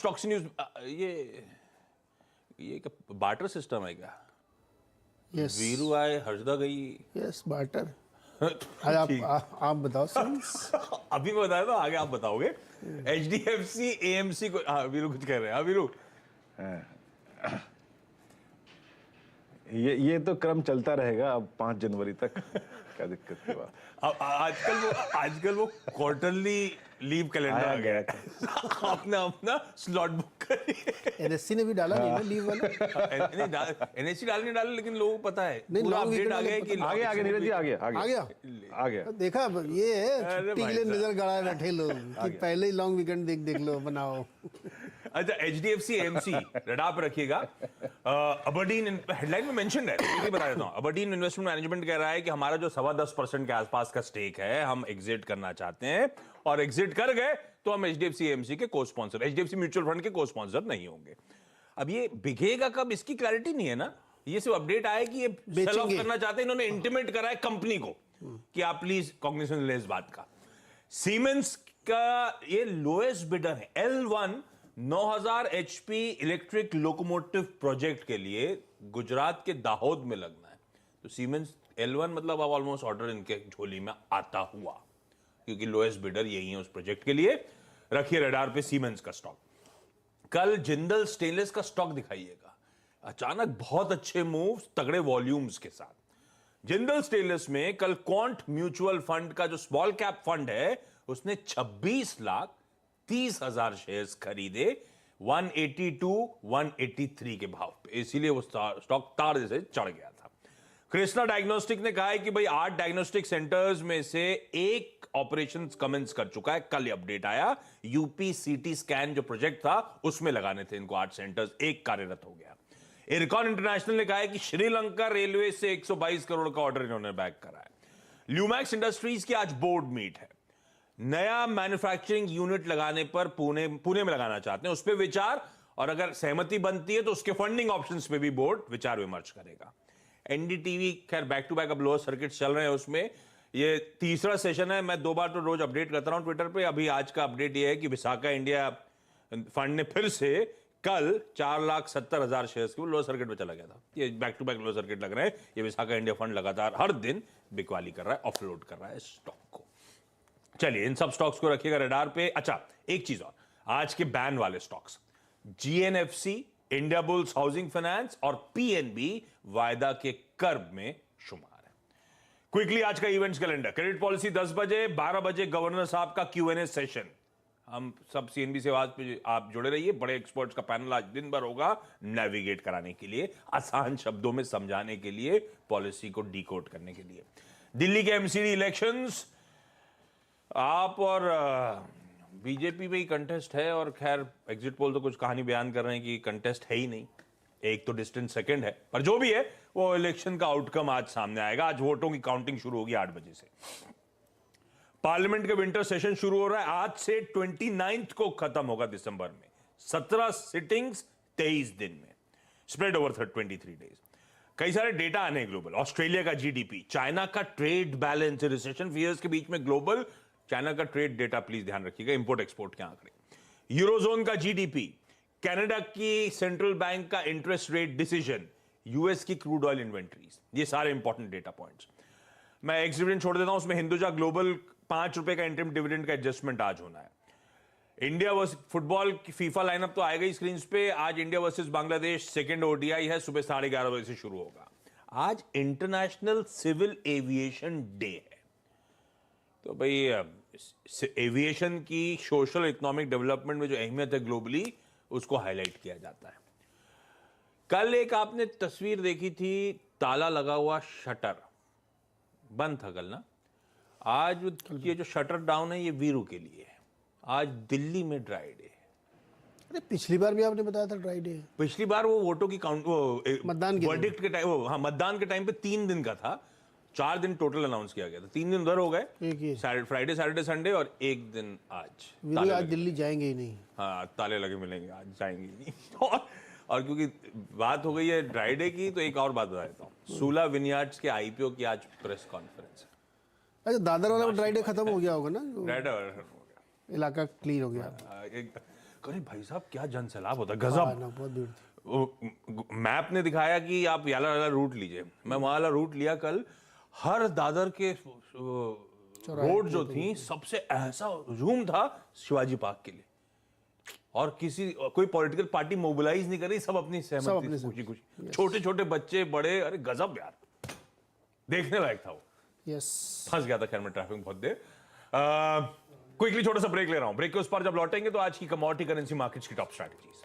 Stocks news ये barter system है क्या? यस वीरू आए, हर्षदा गई। Yes barter. आज आप बताओ सर। अभी मैं बताया था, आगे आप बताओगे। HDFC AMC को, हाँ वीरू कुछ कह रहे हैं। हाँ वीरू, ये तो क्रम चलता रहेगा अब 5 जनवरी तक। क्या दिक्कत की बात? आजकल वो क्वार्टरली लीव कैलेंडर आ गया है। आपने अपना स्लॉट बुक करिए। एनएससी ने भी डाला नहीं ना लीव वाला। NSE डालने डाले, लेकिन लोगों को पता है, नहीं, पूरा long अपडेट weekend आ गया है वाले कि आगे नीरज जी, आगे आ गया। आगे। देखा ये है अरे छुट्टी के भाई लिए साहब। नजर गड़ाए बैठे लोग कि पहले ही लॉन्ग वीकेंड देख लो बनाओ। अच्छा, HDFC AMC रडार पर रखिएगा। अबरडीन हेडलाइन में मेंशन है, तो बता देता हूं। अबरडीन इन्वेस्टमेंट मैनेजमेंट कह रहा है कि हमारा जो 10.25% के आसपास का स्टेक है, हम एग्जिट करना चाहते हैं, और एग्जिट कर गए तो हम HDFC AMC के को स्पॉन्सर, HDFC म्यूचुअल फंड के को स्पॉन्सर नहीं होंगे। अब ये बिकेगा कब, इसकी क्लैरिटी नहीं है ना। ये सिर्फ अपडेट आया कि ये सेल ऑफ करना चाहते हैं। इन्होंने इंटीमेट करा है कंपनी को कि आप प्लीज कॉग्निशन ले इस बात का। सीमेंस का ये लोएस्ट बिडर है। L1 9000 HP electric locomotive project के लिए गुजरात के दाहोद में लगना है। तो सीमेंस L1 मतलब अब ऑलमोस्ट ऑर्डर इनके झोली में आता हुआ, क्योंकि लोएस्ट बिडर यही है उस प्रोजेक्ट के लिए। रखिए रडार पे सीमेंस का स्टॉक। कल जिंदल स्टेनलेस का स्टॉक दिखाइएगा। अचानक बहुत अच्छे मूव्स, तगड़े वॉल्यूम्स के साथ। जिंदल स्टेनलेस में कल क्वांट म्यूचुअल फंड का जो स्मॉल कैप फंड है, उसने 26,30,000 शेयर्स खरीदे 182 183 के भाव पे, इसीलिए वो स्टॉक तार जैसे चढ़ गया था। कृष्णा डायग्नोस्टिक ने कहा है कि भाई 8 डायग्नोस्टिक सेंटर्स में से एक ऑपरेशन कमेंस कर चुका है। कल अपडेट आया, यूपी सीटी स्कैन जो प्रोजेक्ट था उसमें लगाने थे इनको 8 सेंटर्स, एक कार्यरत हो गया। इरकॉन इंटरनेशनल ने कहा है कि श्रीलंका रेलवे से 122 करोड़ का ऑर्डर इन्होंने बैक करा है। ल्यूमैक्स इंडस्ट्रीज की आज बोर्ड मीट है। नया मैन्युफैक्चरिंग यूनिट लगाने पर पुणे में लगाना चाहते हैं, उस पर विचार, और अगर सहमति बनती है तो उसके फंडिंग ऑप्शंस पे भी बोर्ड विचार विमर्श करेगा। NDTV खैर बैक टू बैक अब लोअर सर्किट चल रहे हैं, उसमें ये तीसरा सेशन है। मैं 2 बार तो रोज अपडेट करता रहा हूं ट्विटर पे। अभी आज का अपडेट ये है कि विशाखा इंडिया फंड ने फिर से कल 4,70,000 शेयर्स के लोअर सर्किट में चला गया था। ये back to back lower circuit लग रहे हैं। ये विशाखा इंडिया फंड लगातार हर दिन बिकवाली कर रहा है, ऑफलोड कर रहा है स्टॉक को। चलिए इन सब स्टॉक्स को रखिएगा रडार पे। अच्छा, एक चीज और, आज के बैन वाले stocks GNFC, India bulls housing finance और PNB वायदा के कर्ब में शुमार है। क्विकली आज का इवेंट्स कैलेंडर। क्रेडिट पॉलिसी 10 बजे, 12 बजे गवर्नर साहब का Q&A सेशन। हम सब CNBC आवाज पे आप जुड़े रहिए। बड़े एक्सपर्ट्स का पैनल आज दिन भर होगा नेविगेट कराने के लिए, आसान शब्दों में समझाने के लिए, पॉलिसी को डिकोड करने के लिए। दिल्ली के MCD इलेक्शंस, आप और बीजेपी में ही कंटेस्ट है, और खैर एग्जिट पोल तो कुछ कहानी बयान कर रहे हैं कि कंटेस्ट है ही नहीं, एक तो डिस्टेंस सेकंड है। पर जो भी है वो इलेक्शन का आउटकम आज सामने आएगा। आज वोटों की काउंटिंग शुरू होगी 8 बजे से। पार्लियामेंट का विंटर सेशन शुरू हो रहा है आज से, 29 को खत्म होगा दिसंबर में। 17 सिटिंग्स 23 दिन में, स्प्रेड ओवर 23 डेज। कई सारे डेटा आने ग्लोबल। ऑस्ट्रेलिया का GDP, चाइना का ट्रेड बैलेंस, रिसेशन फियर्स के बीच में ग्लोबल चाइना का ट्रेड डेटा प्लीज ध्यान रखिएगा, इंपोर्ट एक्सपोर्ट के आंकड़े। यूरोजोन का GDP, कनाडा की सेंट्रल बैंक का इंटरेस्ट रेट डिसीजन, US की क्रूड ऑयल इन्वेंट्रीज, ये सारे इंपॉर्टेंट डेटा पॉइंट्स। मैं एक्स डिविडेंड छोड़ देता हूं, उसमें हिंदुजा ग्लोबल 5 रुपए का इंटरिम डिविडेंड का एडजस्टमेंट आज होना है। इंडिया वर्सेस फुटबॉल की फीफा लाइनअप तो आएगा ही स्क्रीन पे। आज India versus Bangladesh second ODI है, सुबह 11:30 बजे से शुरू होगा। आज इंटरनेशनल सिविल एविएशन डे है। तो भाई एविएशन की सोशल इकोनॉमिक डेवलपमेंट में जो अहमियत है ग्लोबली, उसको हाईलाइट किया जाता है। कल एक आपने तस्वीर देखी थी, ताला लगा हुआ शटर बंद था कल ना। आज ये जो शटर डाउन है ये वीरू के लिए है। आज दिल्ली में ड्राई डे है। अरे पिछली बार भी आपने बताया था ड्राई डे। पिछली बार वो वोटों की काउंट, वो मतदान के वर्डिक्ट के टाइम, हाँ मतदान के टाइम पे 3 दिन का था। 4 दिन टोटल अनाउंस किया गया था, 3 दिन उधर हो गए, फ्राइडे सैटरडे संडे, और एक दिन आज। आज दिल्ली जाएंगे ही नहीं। हाँ, ताले लगे मिलेंगे, आज जाएंगे ही नहीं। और क्योंकि बात हो गई है ड्राई डे की, तो एक और बात बता देता हूँ। सूला विनयार्ड्स के IPO की आज प्रेस कॉन्फ्रेंस है। अच्छा, दादर वाला ड्राई डे खत्म हो गया होगा ना, ड्राई डे हो गया, इलाका क्लीन हो गया। अरे भाई साहब क्या जनसैलाब होता है, गजब। ना बहुत भीड़ थी। मैप ने दिखाया कि आप ये वाला रूट लीजिए, मैं वहां वाला रूट लिया कल। हर दादर के रोड जो थी सबसे ऐसा हुजूम था शिवाजी पार्क के लिए, और कोई पॉलिटिकल पार्टी मोबिलाइज नहीं कर रही, सब अपनी सहमति से खुशी खुशी, छोटे छोटे बच्चे बड़े, अरे गजब यार, देखने लायक था वो। यस, फंस गया था खैर मैं ट्रैफिक में बहुत देर। क्विकली छोटा सा ब्रेक ले रहा हूं, ब्रेक के उस पर जब लौटेंगे तो आज की कमोडिटी करेंसी मार्केट्स की टॉप स्ट्रैटेजीज।